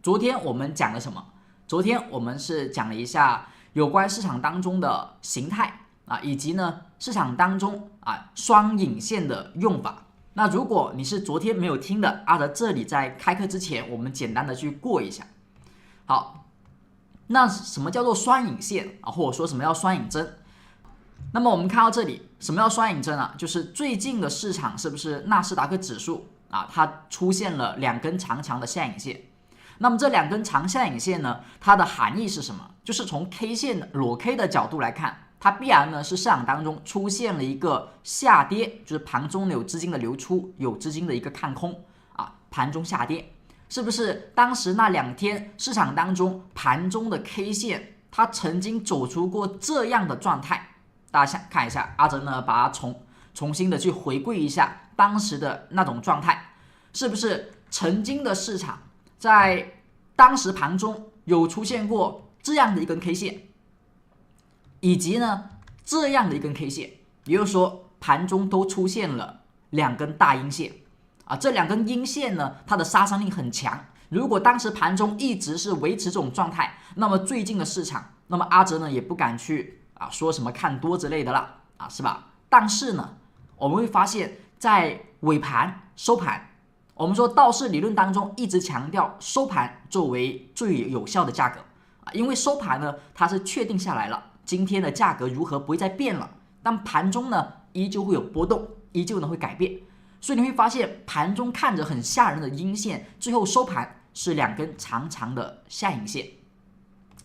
昨天我们讲了什么？昨天我们是讲了一下有关市场当中的形态以及呢市场当中双引线的用法。那如果你是昨天没有听的，阿德这里在开课之前，我们简单的去过一下。好，那什么叫做双引线或者说什么叫双引针？那么我们看到这里，什么叫双引针就是最近的市场是不是纳斯达克指数它出现了两根长长的下影线。那么这两根长下影线呢，它的含义是什么？就是从 K 线裸 K 的角度来看，它必然呢是市场当中出现了一个下跌，就是盘中有资金的流出，有资金的一个看空盘中下跌，是不是当时那2天市场当中盘中的 K 线它曾经走出过这样的状态？大家看一下，阿哲呢把它重新的去回顾一下当时的那种状态，是不是曾经的市场在当时盘中有出现过这样的一根 K 线，以及呢这样的一根 K 线，也就是说盘中都出现了2根大阴线这2根阴线呢，它的杀伤力很强。如果当时盘中一直是维持这种状态，那么最近的市场，那么阿哲呢也不敢去说什么看多之类的了是吧？但是呢，我们会发现，在尾盘收盘，我们说道氏理论当中一直强调收盘作为最有效的价格因为收盘呢它是确定下来了，今天的价格如何不会再变了，但盘中呢依旧会有波动，依旧呢会改变，所以你会发现盘中看着很吓人的阴线，最后收盘是2根长长的下影线，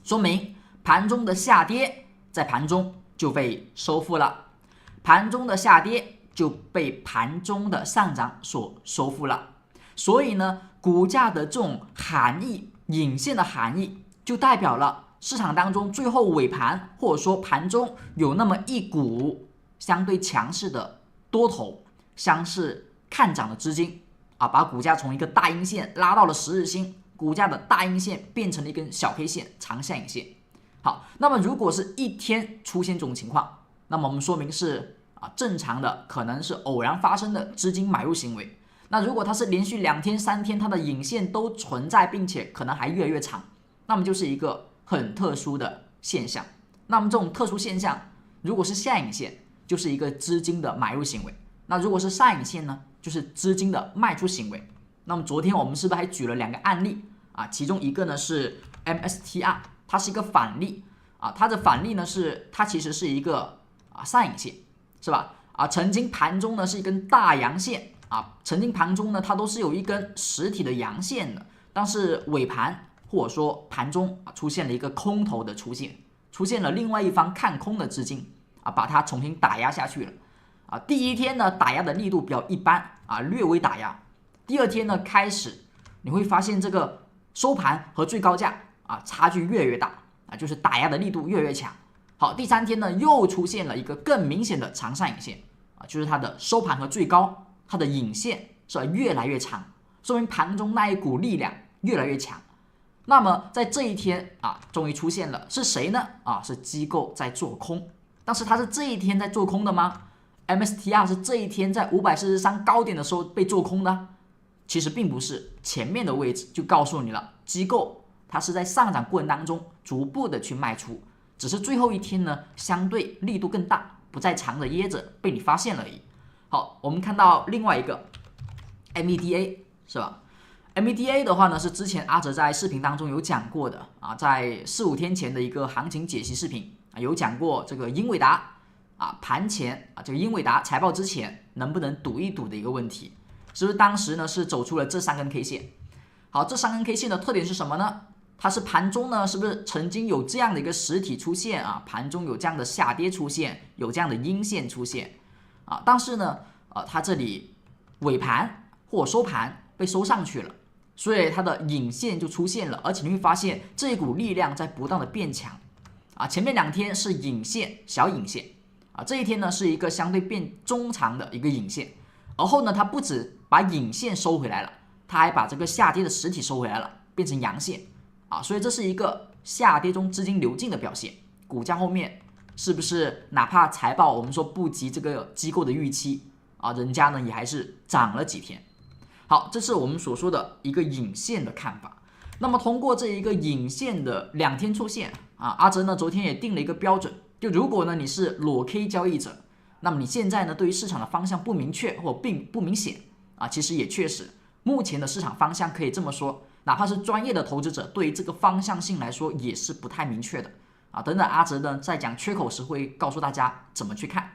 说明盘中的下跌在盘中就被收复了，盘中的下跌就被盘中的上涨所收复了。所以呢，股价的这种含义，引线的含义，就代表了市场当中最后尾盘或者说盘中有那么一股相对强势的多头，相似看涨的资金把股价从一个大阴线拉到了10日线，股价的大阴线变成了一根小 K 线长下影线。好，那么如果是一天出现这种情况，那么我们说明是正常的，可能是偶然发生的资金买入行为。那如果它是连续2天3天，它的影线都存在，并且可能还越来越长，那么就是一个很特殊的现象。那么这种特殊现象，如果是下影线，就是一个资金的买入行为；那如果是上影线呢，就是资金的卖出行为。那么昨天我们是不是还举了2个案例其中一个呢是 MSTR， 它是一个反例它的反例呢是它其实是一个上影线，是吧？曾经盘中呢是一根大阳线曾经盘中呢它都是有一根实体的阳线的，但是尾盘或者说盘中出现了一个空头的出现，出现了另外一方看空的资金把它重新打压下去了第一天呢打压的力度比较一般略微打压，第二天呢开始你会发现这个收盘和最高价差距越来越大就是打压的力度越来越强。好，第3天呢又出现了一个更明显的长上影线就是它的收盘和最高，它的影线是越来越长，说明盘中那一股力量越来越强。那么在这一天终于出现了，是谁呢是机构在做空。但是它是这一天在做空的吗？ MSTR 是这一天在543高点的时候被做空的？其实并不是，前面的位置就告诉你了，机构它是在上涨过程当中逐步的去卖出，只是最后一天呢相对力度更大，不再藏着掖着被你发现而已。好，我们看到另外一个 MEDA 是吧？ MEDA 的话呢是之前阿哲在视频当中有讲过的在4、5天前的一个行情解析视频有讲过这个英伟达盘前这个英伟达财报之前能不能赌一赌的一个问题，是不是当时呢是走出了这3根 K 线？好，这3根 K 线的特点是什么呢？它是盘中呢是不是曾经有这样的一个实体出现盘中有这样的下跌出现，有这样的阴线出现但是呢它这里尾盘或收盘被收上去了，所以它的影线就出现了，而且你会发现这一股力量在不断的变强前面2天是影线小影线这一天呢是一个相对变中长的一个影线，而后呢它不止把影线收回来了，它还把这个下跌的实体收回来了，变成阳线所以这是一个下跌中资金流进的表现。股价后面是不是哪怕财报我们说不及这个机构的预期人家呢也还是涨了几天。好，这是我们所说的一个影线的看法。那么通过这一个引线的2天出现啊，阿哲呢昨天也定了一个标准，就如果呢你是裸 K 交易者，那么你现在呢对于市场的方向不明确或并不明显啊，其实也确实目前的市场方向可以这么说，哪怕是专业的投资者对于这个方向性来说也是不太明确的啊。等等阿哲呢在讲缺口时会告诉大家怎么去看。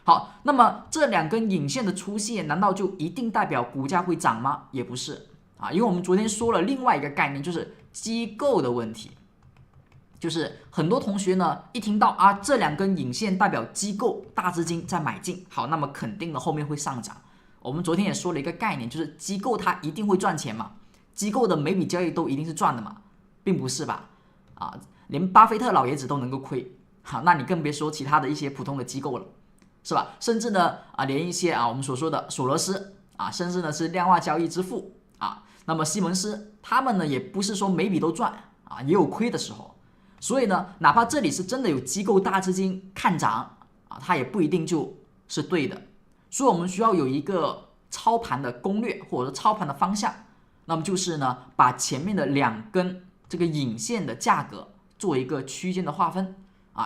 好，那么这2根引线的出现，难道就一定代表股价会涨吗？也不是啊，因为我们昨天说了另外一个概念，就是机构的问题。就是很多同学呢一听到啊这2根引线代表机构大资金在买进，好，那么肯定的后面会上涨。我们昨天也说了一个概念，就是机构它一定会赚钱嘛？机构的每笔交易都一定是赚的嘛？并不是吧？啊，连巴菲特老爷子都能够亏，好，那你更别说其他的一些普通的机构了。是吧？甚至呢连一些我们所说的索罗斯甚至呢是量化交易之父那么西蒙斯他们呢也不是说每笔都赚也有亏的时候。所以呢，哪怕这里是真的有机构大资金看涨它也不一定就是对的。所以我们需要有一个操盘的攻略或者说操盘的方向，那么就是呢把前面的2根这个引线的价格做一个区间的划分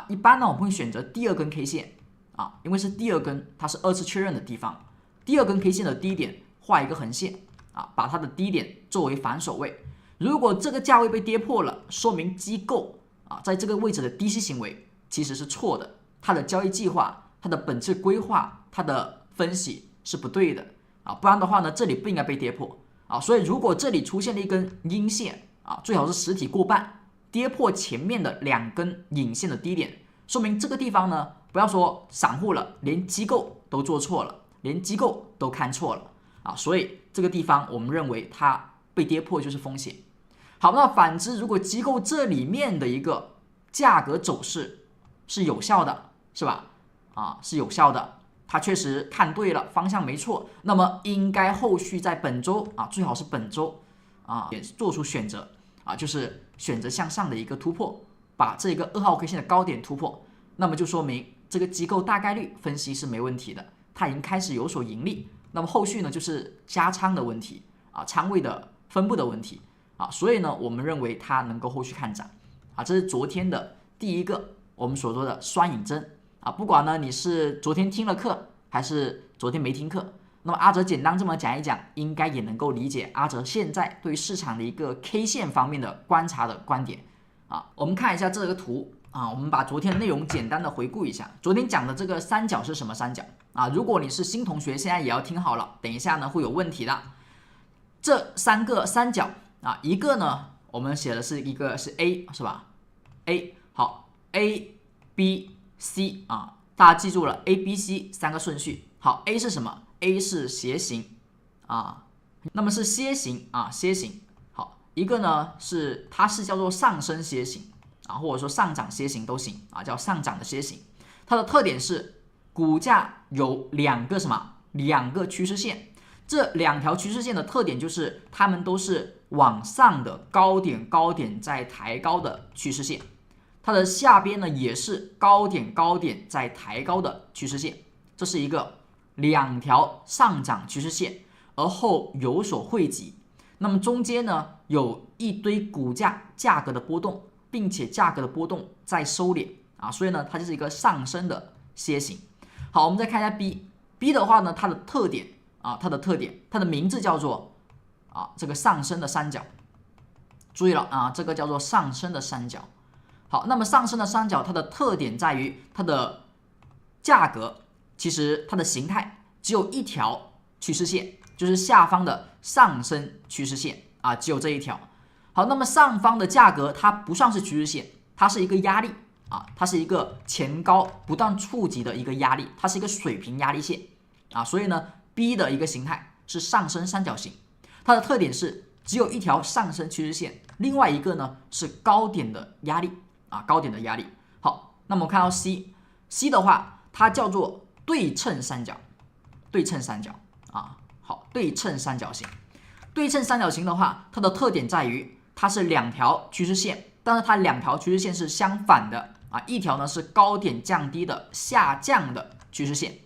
一般呢我们会选择第2根 K 线。因为是第2根，它是2次确认的地方。第2根 K 线的低点画一个横线把它的低点作为反手位。如果这个价位被跌破了，说明机构在这个位置的低吸行为其实是错的，它的交易计划、它的本质规划、它的分析是不对的不然的话呢，这里不应该被跌破所以如果这里出现了一根阴线最好是实体过半，跌破前面的2根引线的低点，说明这个地方呢。不要说散户了，连机构都做错了，连机构都看错了所以这个地方我们认为它被跌破就是风险。好，那反之，如果机构这里面的一个价格走势是有效的，是吧？是有效的，它确实看对了，方向没错，那么应该后续在本周最好是本周也做出选择就是选择向上的一个突破，把这个2号 K 线的高点突破，那么就说明这个机构大概率分析是没问题的，它已经开始有所盈利。那么后续呢就是加仓的问题仓位的分布的问题所以呢我们认为它能够后续看涨这是昨天的第一个我们所说的双引针不管呢你是昨天听了课还是昨天没听课，那么阿哲简单这么讲一讲，应该也能够理解阿哲现在对于市场的一个 K 线方面的观察的观点我们看一下这个图我们把昨天的内容简单的回顾一下。昨天讲的这个三角是什么三角如果你是新同学，现在也要听好了，等一下呢会有问题的。这3个三角一个呢我们写的是一个是 A 是吧 ？A 好 A B C 大家记住了 A B C 3个顺序。好 A 是什么 ？A 是斜形那么是楔形楔形。好，一个呢是它是叫做上升楔形或者说上涨楔形都行叫上涨的楔形。它的特点是股价有2个什么？2个趋势线。这2条趋势线的特点就是它们都是往上的高点在抬高的趋势线，它的下边呢也是高点在抬高的趋势线。这是一个2条上涨趋势线，而后有所汇集。那么中间呢有一堆股价格的波动，并且价格的波动在收敛所以呢它就是一个上升的楔形。好，我们再看一下 B 的话呢，它的特点它的名字叫做这个上升的三角。注意了这个叫做上升的三角。好，那么上升的三角它的特点在于它的价格其实它的形态只有一条趋势线，就是下方的上升趋势线只有这一条。好，那么上方的价格它不算是趋势线，它是一个压力它是一个前高不断触及的一个压力，它是一个水平压力线所以呢 B 的一个形态是上升三角形，它的特点是只有一条上升趋势线，另外一个呢是高点的压力高点的压力。好，那么我们看到 C 的话，它叫做对称三角，好，对称三角形。对称三角形的话，它的特点在于它是2条趋势线，但是它2条趋势线是相反的一条呢是高点降低的下降的趋势线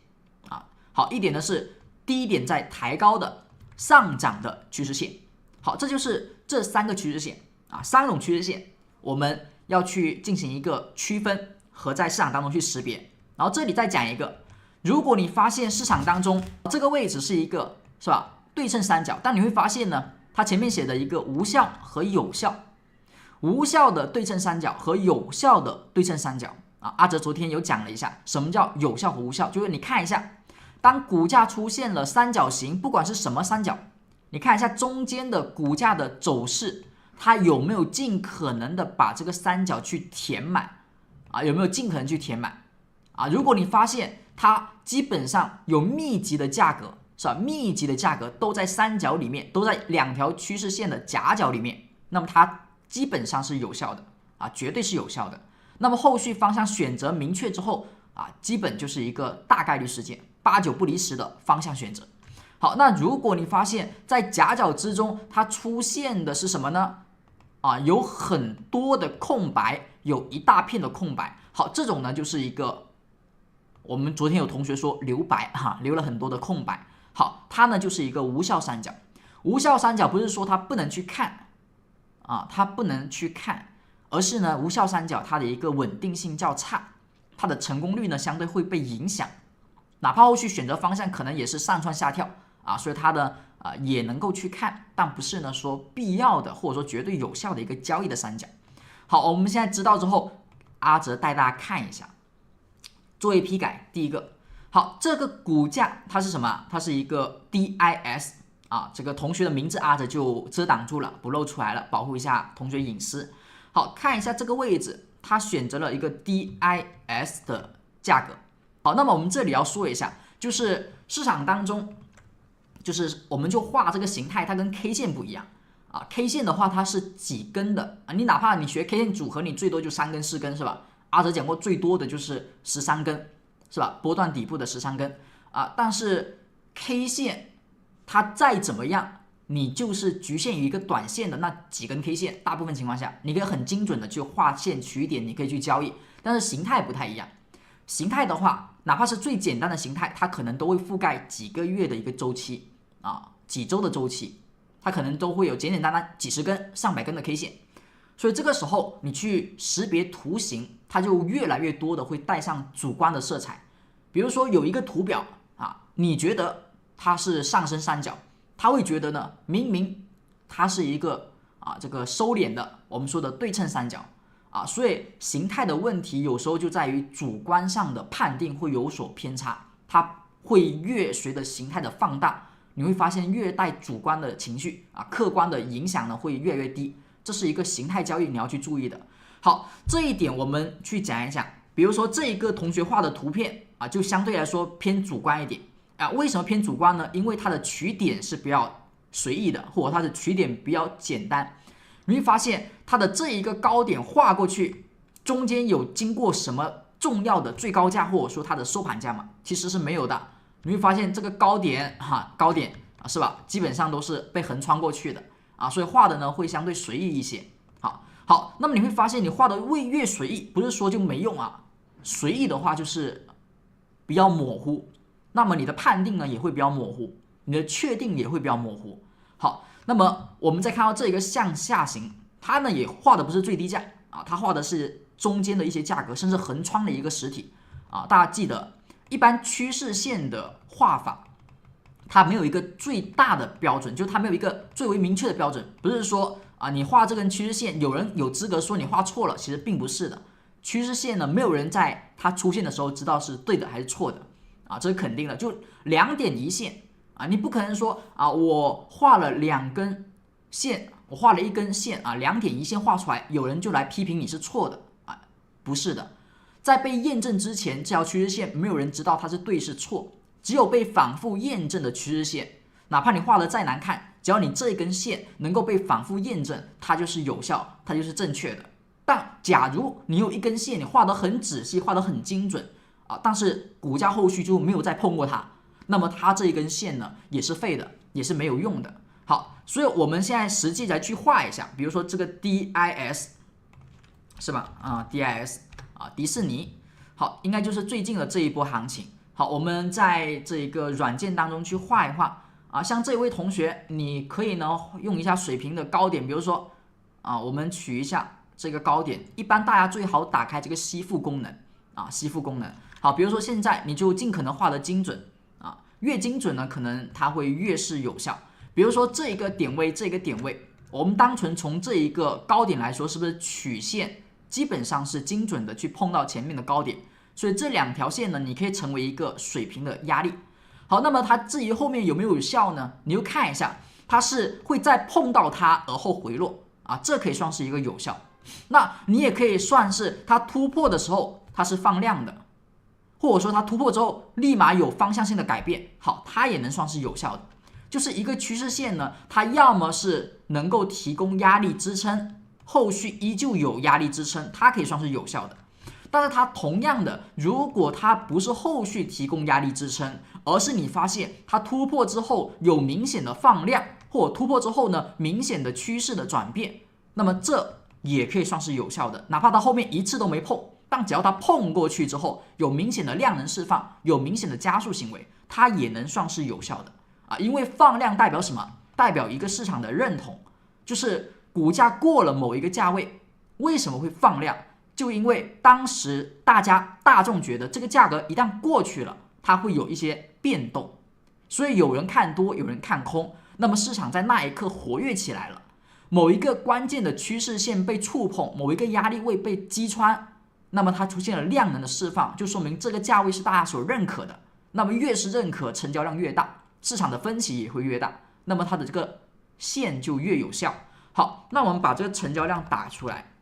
好，一点呢是低点在抬高的上涨的趋势线。好，这就是这3个趋势线啊，3种趋势线，我们要去进行一个区分和在市场当中去识别。然后这里再讲一个，如果你发现市场当中这个位置是一个是吧对称三角，但你会发现呢，它前面写的一个无效和有效，无效的对称三角和有效的对称三角啊，阿哲昨天有讲了一下什么叫有效和无效，就是你看一下，当股价出现了三角形，不管是什么三角，你看一下中间的股价的走势，它有没有尽可能的把这个三角去填满啊？有没有尽可能去填满啊？如果你发现它基本上有密集的价格，是吧？密集的价格都在三角里面，都在2条趋势线的夹角里面，那么它基本上是有效的啊，绝对是有效的。那么后续方向选择明确之后啊，基本就是一个大概率事件，8、9不离10的方向选择。好，那如果你发现在夹角之中它出现的是什么呢？啊，有很多的空白，有一大片的空白。好，这种呢就是一个，我们昨天有同学说留白哈，留了很多的空白。好，它呢就是一个无效三角。无效三角不是说它不能去看啊，它不能去看，而是呢无效三角它的一个稳定性较差，它的成功率呢相对会被影响，哪怕后续选择方向可能也是上蹿下跳啊，所以它的也能够去看，但不是呢说必要的或者说绝对有效的一个交易的三角。好，我们现在知道之后，阿哲带大家看一下，作为批改。第一个，好，这个股价它是什么？它是一个 DIS 啊，这个同学的名字阿哲就遮挡住了，不露出来了，保护一下同学隐私。好，看一下这个位置，它选择了一个 DIS 的价格。好，那么我们这里要说一下，就是市场当中，就是我们就画这个形态，它跟 K 线不一样啊。K 线的话，它是几根的啊？你哪怕你学 K 线组合，你最多就3根4根是吧？阿哲讲过最多的就是13根是吧？波段底部的13根啊。但是 K 线它再怎么样，你就是局限于一个短线的那几根 K 线，大部分情况下你可以很精准的去画线取点，你可以去交易。但是形态不太一样，形态的话，哪怕是最简单的形态，它可能都会覆盖几个月的一个周期啊，几周的周期，它可能都会有简简单单几十根、上百根的 K 线。所以这个时候你去识别图形，它就越来越多的会带上主观的色彩。比如说有一个图表啊，你觉得它是上升三角，他会觉得呢，明明它是一个这个收敛的，我们说的对称三角啊，所以形态的问题有时候就在于主观上的判定会有所偏差，它会越随着形态的放大，你会发现越带主观的情绪啊，客观的影响呢会越来越低，这是一个形态交易你要去注意的。好，这一点我们去讲一讲，比如说这一个同学画的图片啊，就相对来说偏主观一点啊。为什么偏主观呢？因为它的取点是比较随意的，或者它的取点比较简单。你会发现它的这一个高点画过去，中间有经过什么重要的最高价或者说它的收盘价吗？其实是没有的。你会发现这个高点高点是吧，基本上都是被横穿过去的啊，所以画的呢会相对随意一些。好，那么你会发现你画的越随意，不是说就没用啊，随意的话就是比较模糊，那么你的判定呢也会比较模糊，你的确定也会比较模糊。好，那么我们再看到这一个向下行，它呢也画的不是最低价啊，它画的是中间的一些价格，甚至横穿了一个实体啊。大家记得，一般趋势线的画法，它没有一个最大的标准，就是它没有一个最为明确的标准，不是说你画这根趋势线，有人有资格说你画错了，其实并不是的。趋势线呢，没有人在它出现的时候知道是对的还是错的啊，这是肯定的。就2点一线啊，你不可能说我画了2根线，我画了1根线2点一线画出来，有人就来批评你是错的啊，不是的。在被验证之前，这条趋势线没有人知道它是对是错，只有被反复验证的趋势线，哪怕你画的再难看，只要你这一根线能够被反复验证，它就是有效，它就是正确的。但假如你有1根线，你画得很仔细，画得很精准但是股价后续就没有再碰过它，那么它这一根线呢也是废的，也是没有用的。好，所以我们现在实际来去画一下，比如说这个 DIS 是吧DIS 迪士尼，好，应该就是最近的这一波行情。好，我们在这一个软件当中去画一画像这位同学，你可以呢用一下水平的高点，比如说我们取一下这个高点，一般大家最好打开这个吸附功能吸附功能。好，比如说现在你就尽可能画的精准越精准呢，可能它会越是有效。比如说这一个点位，我们单纯从这一个高点来说，是不是曲线基本上是精准的去碰到前面的高点？所以这2条线呢，你可以成为一个水平的压力。好，那么它至于后面有没有效呢？你就看一下，它是会再碰到它而后回落这可以算是一个有效。那你也可以算是它突破的时候它是放量的，或者说它突破之后立马有方向性的改变，好，它也能算是有效的。就是一个趋势线呢，它要么是能够提供压力支撑，后续依旧有压力支撑，它可以算是有效的。但是它同样的，如果它不是后续提供压力支撑，而是你发现它突破之后有明显的放量，或者突破之后呢明显的趋势的转变，那么这也可以算是有效的。哪怕它后面一次都没碰，但只要它碰过去之后有明显的量能释放，有明显的加速行为，它也能算是有效的因为放量代表什么？代表一个市场的认同，就是股价过了某一个价位，为什么会放量？就因为当时大众觉得这个价格一旦过去了，它会有一些变动，所以有人看多，有人看空，那么市场在那一刻活跃起来了，某一个关键的趋势线被触碰，某一个压力位被击穿，那么它出现了量能的释放，就说明这个价位是大家所认可的。那么越是认可，成交量越大，市场的分歧也会越大，那么它的这个线就越有效。好，那我们把这个成交量打出来，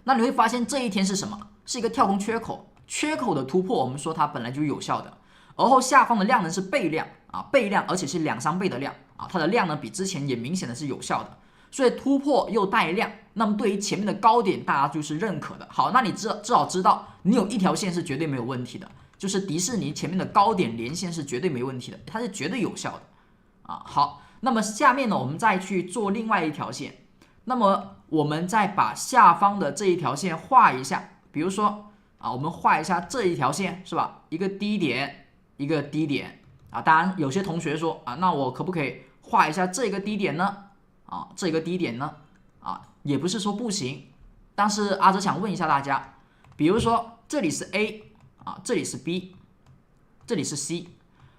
那你会发现这一天是什么？是一个跳空缺口，缺口的突破，我们说它本来就有效的。而后下方的量能是倍量倍量，而且是2-3倍的量它的量呢比之前也明显的是有效的，所以突破又带量，那么对于前面的高点大家就是认可的。好，那你至少知道你有一条线是绝对没有问题的，就是迪士尼前面的高点连线是绝对没问题的，它是绝对有效的好，那么下面呢我们再去做另外一条线，那么我们再把下方的这一条线画一下，比如说我们画一下这一条线是吧？一个低点，一个低点当然有些同学说那我可不可以画一下这个低点呢？这个低点呢也不是说不行，但是阿哲想问一下大家，比如说这里是 A这里是 B， 这里是 C，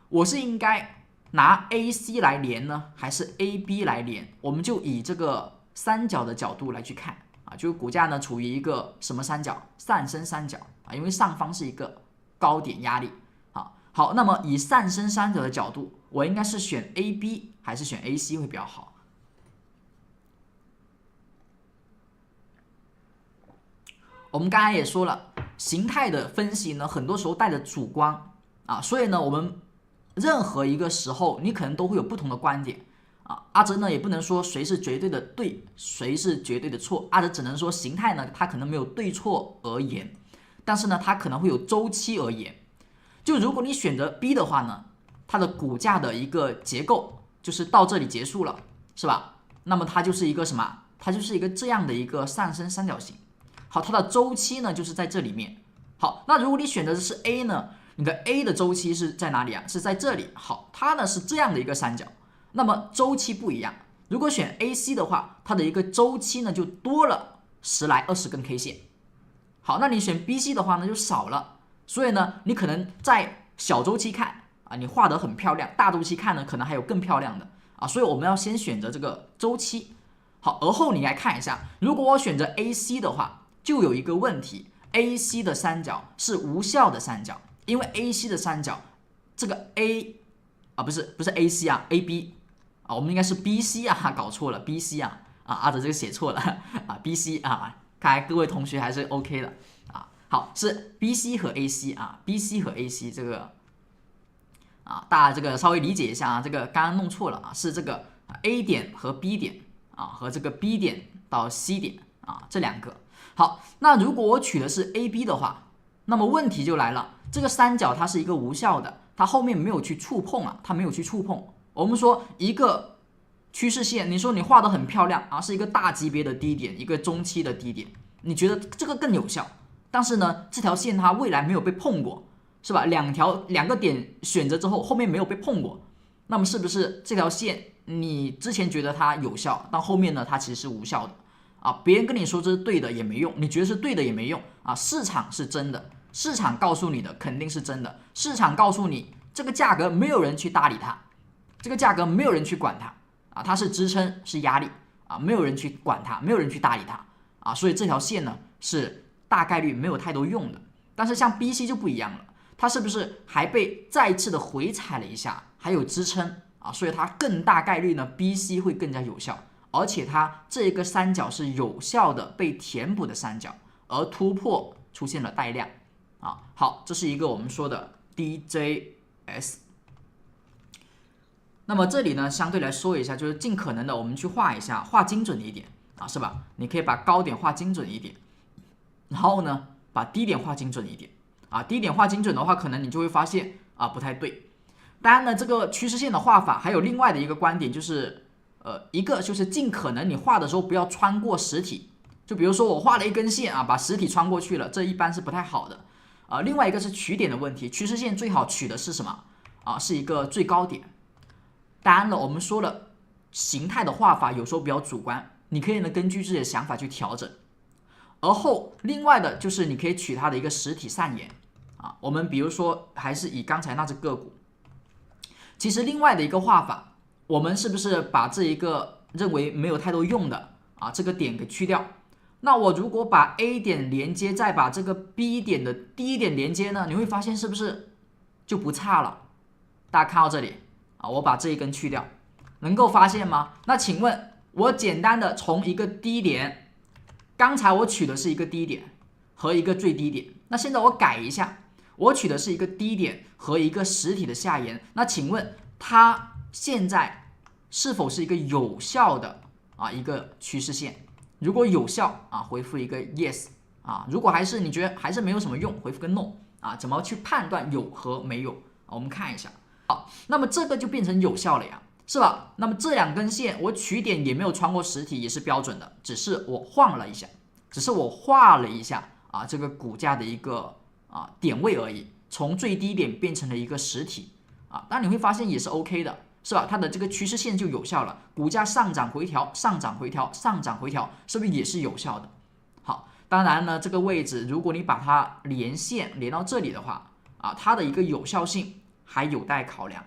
我是应该拿 AC 来连呢，还是 AB 来连？我们就以这个三角的角度来去看就是股价呢处于一个什么三角？上升三角因为上方是一个高点压力好，那么以上升三角的角度，我应该是选 AB 还是选 AC 会比较好？我们刚才也说了，形态的分析呢，很多时候带着主观所以呢，我们任何一个时候，你可能都会有不同的观点阿哲呢也不能说谁是绝对的对，谁是绝对的错，阿哲只能说形态呢，它可能没有对错而言，但是呢，它可能会有周期而言。就如果你选择 B 的话呢，它的股价的一个结构就是到这里结束了，是吧？那么它就是一个什么？它就是一个这样的一个上升三角形。好，它的周期呢就是在这里面。好，那如果你选择的是 A 呢，你的 A 的周期是在哪里是在这里。好，它呢是这样的一个三角，那么周期不一样。如果选 AC 的话，它的一个周期呢就多了10来20根 K 线。好，那你选 BC 的话呢就少了。所以呢，你可能在小周期看你画得很漂亮，大周期看呢可能还有更漂亮的所以我们要先选择这个周期。好，而后你来看一下，如果我选择 AC 的话，就有一个问题 ，AC 的三角是无效的三角，因为 AC 的三角这个 A 不是 AC AB 我们应该是 BC 搞错了 BC 阿哲这个写错了BC 看来各位同学还是 OK 的好，是 BC 和 AC BC 和 AC 这个大家这个稍微理解一下这个刚刚弄错了是这个 A 点和 B 点和这个 B 点到 C 点这两个。好，那如果我取的是 AB 的话，那么问题就来了，这个三角它是一个无效的，它后面没有去触碰它没有去触碰。我们说一个趋势线，你说你画得很漂亮是一个大级别的低点，一个中期的低点，你觉得这个更有效？但是呢，这条线它未来没有被碰过，是吧？两个点选择之后，后面没有被碰过，那么是不是这条线你之前觉得它有效，但后面呢它其实是无效的啊？别人跟你说这是对的也没用，你觉得是对的也没用啊。市场是真的，市场告诉你的肯定是真的，市场告诉你这个价格没有人去搭理它，这个价格没有人去管它啊，它是支撑是压力啊，没有人去管它，没有人去搭理它啊，所以这条线呢是大概率没有太多用的。但是像 BC 就不一样了，它是不是还被再次的回踩了一下，还有支撑啊，所以它更大概率呢 BC 会更加有效，而且它这个三角是有效的被填补的三角，而突破出现了带量啊。好，这是一个我们说的 DJS。那么这里呢，相对来说一下，就是尽可能的我们去画一下，画精准一点啊，是吧？你可以把高点画精准一点，然后呢，把低点画精准一点啊。低点画精准的话，可能你就会发现啊不太对。当然呢，这个趋势线的画法还有另外的一个观点，就是一个就是尽可能你画的时候不要穿过实体，就比如说我画了一根线啊，把实体穿过去了，这一般是不太好的啊。另外一个是取点的问题，趋势线最好取的是什么啊？是一个最高点。当然了，我们说了，形态的画法有时候比较主观，你可以呢根据自己的想法去调整。而后，另外的就是你可以取它的一个实体上沿啊。我们比如说，还是以刚才那只个股，其实另外的一个画法，我们是不是把这一个认为没有太多用的啊这个点给去掉？那我如果把 A 点连接，再把这个 B 点的低点连接呢，你会发现是不是就不差了？大家看到这里啊，我把这一根去掉，能够发现吗？那请问我简单的从一个低点。刚才我取的是一个低点和一个最低点，那现在我改一下，我取的是一个低点和一个实体的下沿，那请问它现在是否是一个有效的啊一个趋势线？如果有效啊，回复一个 yes 啊；如果还是你觉得还是没有什么用，回复个 no 啊。怎么去判断有和没有？我们看一下，好，那么这个就变成有效了呀。是吧？那么这两根线我取点也没有穿过实体，也是标准的，只是我晃了一下，只是我画了一下啊这个股价的一个点位而已，从最低点变成了一个实体啊，那你会发现也是 OK 的，是吧？它的这个趋势线就有效了，股价上涨回调，上涨回调，上涨回调，是不是也是有效的？好，当然呢，这个位置如果你把它连线连到这里的话啊，它的一个有效性还有待考量。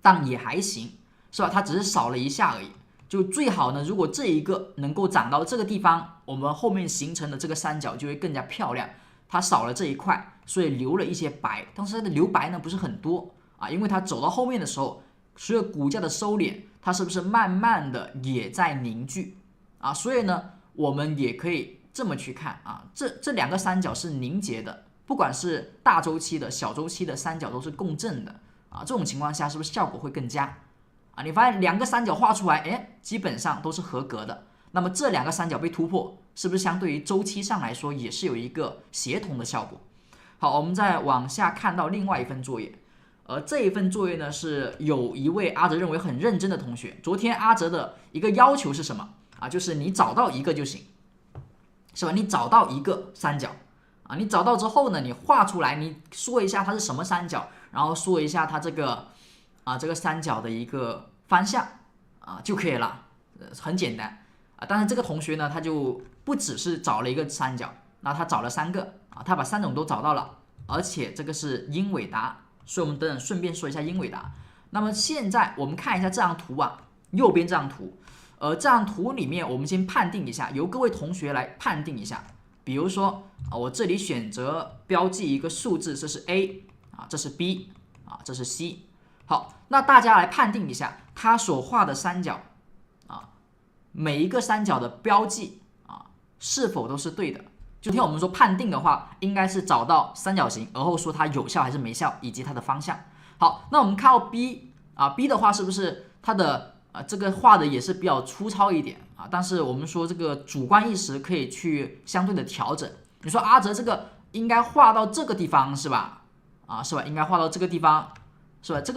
但也还行，是吧？它只是少了一下而已。就最好呢，如果这一个能够涨到这个地方，我们后面形成的这个三角就会更加漂亮。它少了这一块，所以留了一些白，但是它的留白呢不是很多啊，因为它走到后面的时候，随着股价的收敛，它是不是慢慢的也在凝聚啊？所以呢，我们也可以这么去看啊，这两个三角是凝结的，不管是大周期的、小周期的三角都是共振的。啊，这种情况下是不是效果会更佳啊？你发现两个三角画出来，哎，基本上都是合格的。那么这两个三角被突破，是不是相对于周期上来说也是有一个协同的效果？好，我们再往下看到另外一份作业，这一份作业呢是有一位阿哲认为很认真的同学，昨天阿哲的一个要求是什么啊？就是你找到一个就行，是吧？你找到一个三角啊，你找到之后呢，你画出来，你说一下它是什么三角。然后说一下它这个这个三角的一个方向啊就可以了，很简单啊。但是这个同学呢，他就不只是找了一个三角，那他找了3个啊，他把3种都找到了，而且这个是英伟达，所以我们等等顺便说一下英伟达。那么现在我们看一下这张图啊，右边这张图，这张图里面我们先判定一下，由各位同学来判定一下。比如说我这里选择标记一个数字，这是 A。啊，这是 B 啊，这是 C。好，那大家来判定一下，它所画的三角啊，每一个三角的标记啊，是否都是对的？今天我们说判定的话，应该是找到三角形，而后说它有效还是没效，以及它的方向。好，那我们看到 B 啊 ，B 的话是不是它的这个画的也是比较粗糙一点啊？但是我们说这个主观意识可以去相对的调整。你说阿哲这个应该画到这个地方是吧？啊，是吧？应该画到这个地方，是吧？这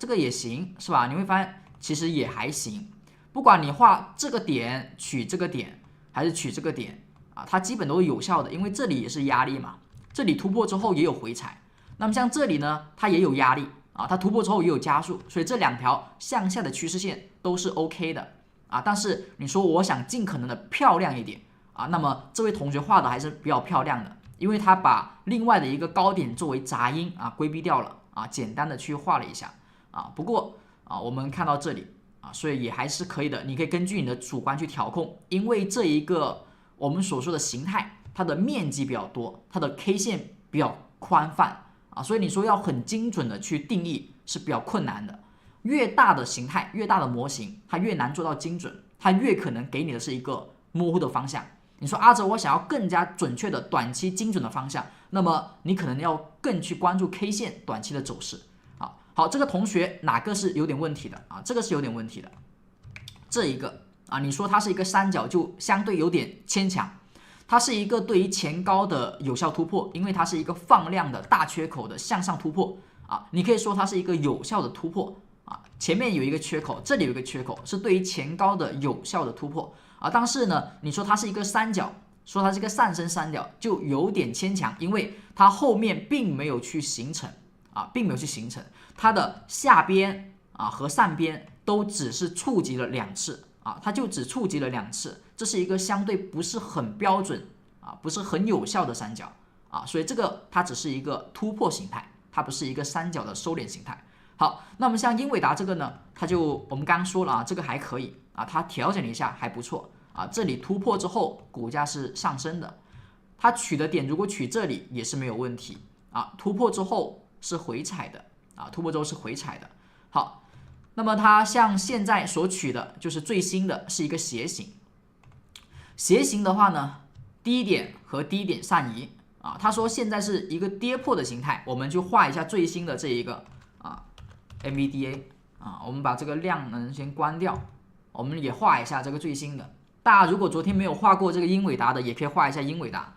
个也行，是吧？你会发现其实也还行。不管你画这个点取这个点，还是取这个点啊，它基本都是有效的，因为这里也是压力嘛，这里突破之后也有回踩。那么像这里呢，它也有压力啊，它突破之后也有加速，所以这两条向下的趋势线都是 OK 的啊。但是你说我想尽可能的漂亮一点啊，那么这位同学画的还是比较漂亮的，因为他把另外的一个高点作为杂音啊规避掉了啊，简单的去画了一下啊。不过啊，我们看到这里啊，所以也还是可以的，你可以根据你的主观去调控，因为这一个我们所说的形态，它的面积比较多，它的 K 线比较宽泛。啊，所以你说要很精准的去定义是比较困难的。越大的形态，越大的模型，它越难做到精准，它越可能给你的是一个模糊的方向。你说阿哲，我想要更加准确的短期精准的方向，那么你可能要更去关注 K 线短期的走势。啊，好，这个同学哪个是有点问题的啊？这个是有点问题的。这一个啊，你说它是一个三角，就相对有点牵强。它是一个对于前高的有效突破，因为它是一个放量的大缺口的向上突破啊，你可以说它是一个有效的突破啊。前面有一个缺口，这里有一个缺口，是对于前高的有效的突破啊。但是呢，你说它是一个三角，说它是一个上升三角，就有点牵强，因为它后面并没有去形成啊，并没有去形成，它的下边啊和上边都只是触及了2次。啊，它就只触及了2次，这是一个相对不是很标准啊，不是很有效的三角啊，所以这个它只是一个突破形态，它不是一个三角的收敛形态。好，那么像英伟达这个呢，它就我们刚刚说了啊，这个还可以啊，它调整了一下还不错啊，这里突破之后股价是上升的，它取的点如果取这里也是没有问题啊，突破之后是回踩的啊，突破之后是回踩的。好。那么它像现在所取的就是最新的是一个斜形，斜形的话呢，低点和低点上移啊，他说现在是一个跌破的形态，我们就画一下最新的这一个啊 MVDA 啊，我们把这个量能先关掉，我们也画一下这个最新的。大家如果昨天没有画过这个英伟达的，也可以画一下英伟达。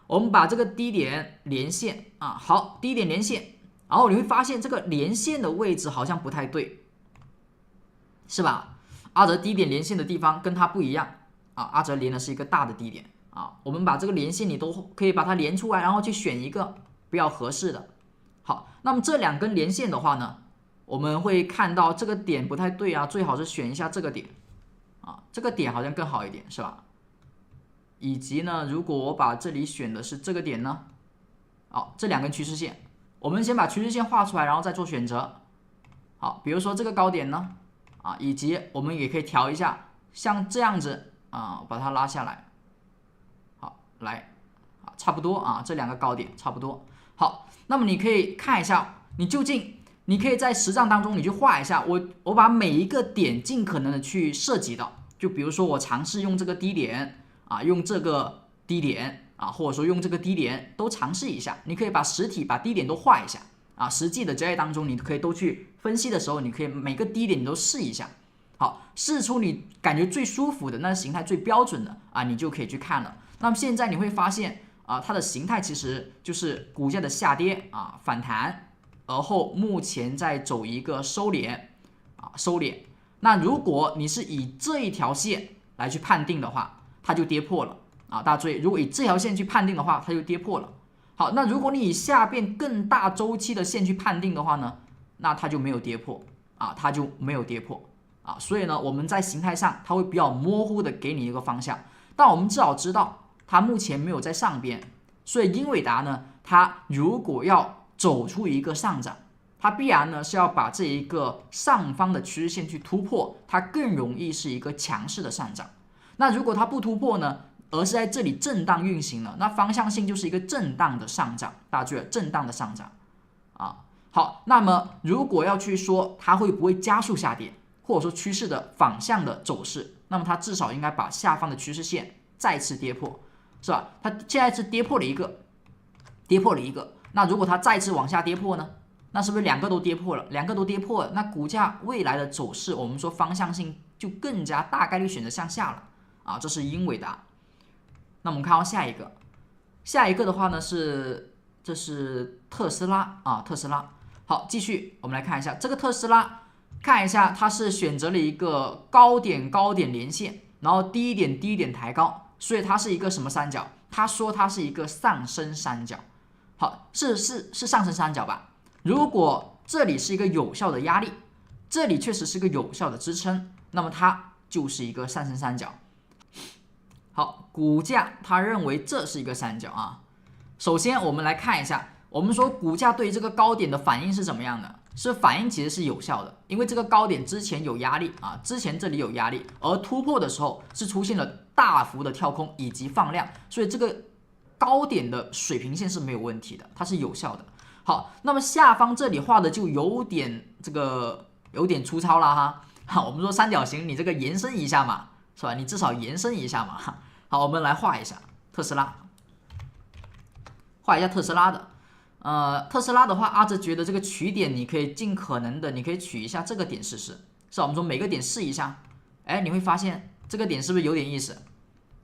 我们把这个低点连线啊，好，低点连线，然后你会发现这个连线的位置好像不太对。是吧？阿哲低点连线的地方跟它不一样啊，阿哲连的是一个大的低点啊。我们把这个连线你都可以把它连出来，然后去选一个比较合适的。好，那么这2根连线的话呢，我们会看到这个点不太对啊，最好是选一下这个点啊，这个点好像更好一点，是吧？以及呢，如果我把这里选的是这个点呢，好，这2根趋势线，我们先把趋势线画出来，然后再做选择。好，比如说这个高点呢。啊，以及我们也可以调一下，像这样子啊，把它拉下来，好，来，啊，差不多啊，这2个高点差不多。好，那么你可以看一下，你究竟，你可以在实战当中你去画一下，我把每一个点尽可能的去涉及到，就比如说我尝试用这个低点啊，用这个低点啊，或者说用这个低点都尝试一下，你可以把实体把低点都画一下。啊，实际的交易当中，你可以都去分析的时候，你可以每个低点你都试一下，好，试出你感觉最舒服的那形态最标准的啊，你就可以去看了。那么现在你会发现啊，它的形态其实就是股价的下跌啊，反弹，而后目前在走一个收敛啊，收敛。那如果你是以这一条线来去判定的话，它就跌破了啊，大家注意，如果以这条线去判定的话，它就跌破了。好，那如果你以下边更大周期的线去判定的话呢，那它就没有跌破啊，它就没有跌破啊，所以呢，我们在形态上它会比较模糊的给你一个方向，但我们至少知道它目前没有在上边，所以英伟达呢，它如果要走出一个上涨，它必然呢是要把这一个上方的趋势线去突破，它更容易是一个强势的上涨。那如果它不突破呢？而是在这里震荡运行了，那方向性就是一个震荡的上涨，大家注意，震荡的上涨啊。好，那么如果要去说它会不会加速下跌，或者说趋势的反向的走势，那么它至少应该把下方的趋势线再次跌破，是吧？它现在是跌破了一个，那如果它再次往下跌破呢？那是不是2个都跌破了？2个都跌破了，那股价未来的走势，我们说方向性就更加大概率选择向下了啊。这是英伟达。那我们看到下一个的话呢这是特斯拉啊，特斯拉。好，继续我们来看一下这个特斯拉，看一下它是选择了一个高点连线，然后低点抬高，所以它是一个什么三角？他说它是一个上升三角。好，是上升三角吧？如果这里是一个有效的压力，这里确实是个有效的支撑，那么它就是一个上升三角。好，股价他认为这是一个三角啊。首先我们来看一下，我们说股价对于这个高点的反应是怎么样的？是反应其实是有效的，因为这个高点之前有压力啊，之前这里有压力，而突破的时候是出现了大幅的跳空以及放量，所以这个高点的水平线是没有问题的，它是有效的。好，那么下方这里画的就有点粗糙了哈。好，我们说三角形你这个延伸一下嘛，是吧？你至少延伸一下嘛。好，我们来画一下特斯拉，画一下特斯拉的。特斯拉的话，阿哲觉得这个取点你可以尽可能的，你可以取一下这个点试试，是吧？我们说每个点试一下，哎，你会发现这个点是不是有点意思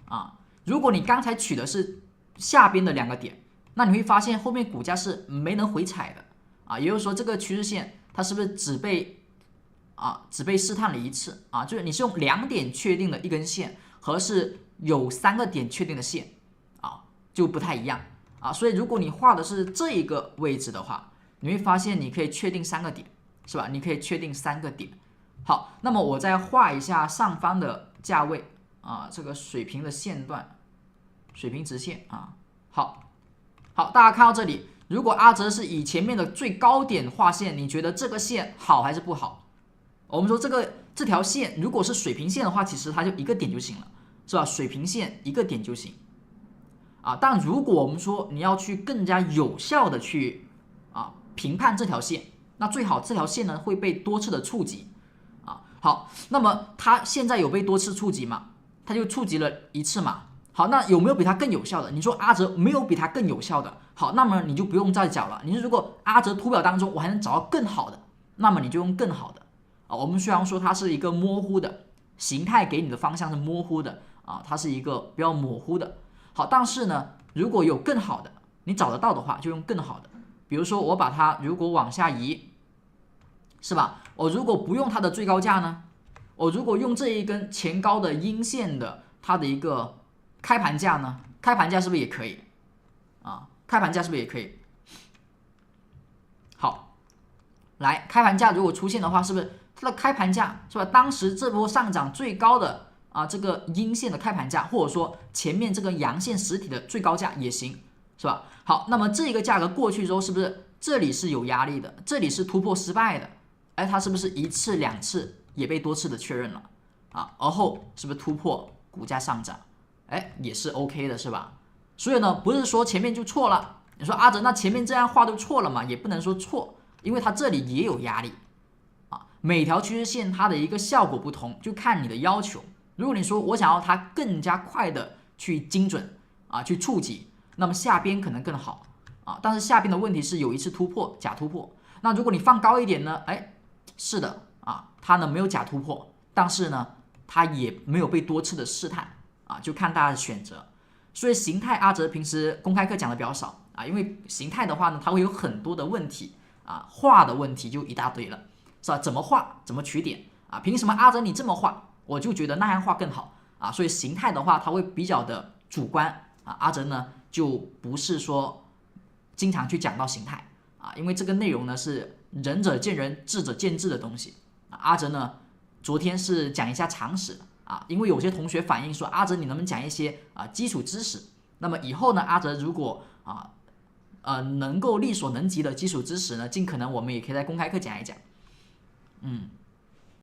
啊？如果你刚才取的是下边的2个点，那你会发现后面股价是没能回踩的啊，也就是说这个趋势线它是不是只被试探了一次啊？就是你是用2点确定的一根线，和是有3个点确定的线啊，就不太一样。所以如果你画的是这一个位置的话，你会发现你可以确定3个点，是吧？你可以确定3个点。好，那么我再画一下上方的价位啊，这个水平的线段，水平直线啊。好，大家看到这里，如果阿哲是以前面的最高点画线，你觉得这个线好还是不好？我们说这条线如果是水平线的话，其实它就一个点就行了，是吧？水平线一个点就行。但如果我们说你要去更加有效的去评判这条线，那最好这条线呢会被多次的触及好，那么它现在有被多次触及吗？它就触及了1次嘛。好，那有没有比它更有效的？你说阿哲没有比它更有效的，好，那么你就不用再找了。你说如果阿哲图表当中我还能找到更好的，那么你就用更好的我们虽然说它是一个模糊的形态，给你的方向是模糊的它是一个比较模糊的。好，但是呢，如果有更好的，你找得到的话，就用更好的。比如说，我把它如果往下移，是吧？我如果不用它的最高价呢？我如果用这一根前高的阴线的它的一个开盘价呢？开盘价是不是也可以？开盘价是不是也可以？好，来，开盘价如果出现的话，是不是它的开盘价是吧？当时这波上涨最高的。这个阴线的开盘价，或者说前面这个阳线实体的最高价也行，是吧？好，那么这个价格过去之后，是不是这里是有压力的，这里是突破失败的？哎，它是不是1次2次也被多次的确认了而后是不是突破股价上涨？哎，也是 OK 的，是吧？所以呢，不是说前面就错了。你说阿哲，那前面这样画都错了嘛？也不能说错，因为它这里也有压力每条趋势线它的一个效果不同，就看你的要求。如果你说我想要它更加快的去精准去触及，那么下边可能更好但是下边的问题是有1次突破，假突破。那如果你放高一点呢？哎，是的它呢没有假突破，但是呢它也没有被多次的试探就看大家的选择。所以形态阿哲平时公开课讲的比较少因为形态的话呢，它会有很多的问题画的问题就一大堆了，是吧？怎么画，怎么取点凭什么阿哲你这么画？我就觉得那样画更好所以形态的话它会比较的主观阿哲呢就不是说经常去讲到形态因为这个内容呢是仁者见仁，智者见智的东西阿哲呢昨天是讲一下常识因为有些同学反映说阿哲你能不能讲一些基础知识？那么以后呢阿哲如果能够力所能及的基础知识呢，尽可能我们也可以在公开课讲一讲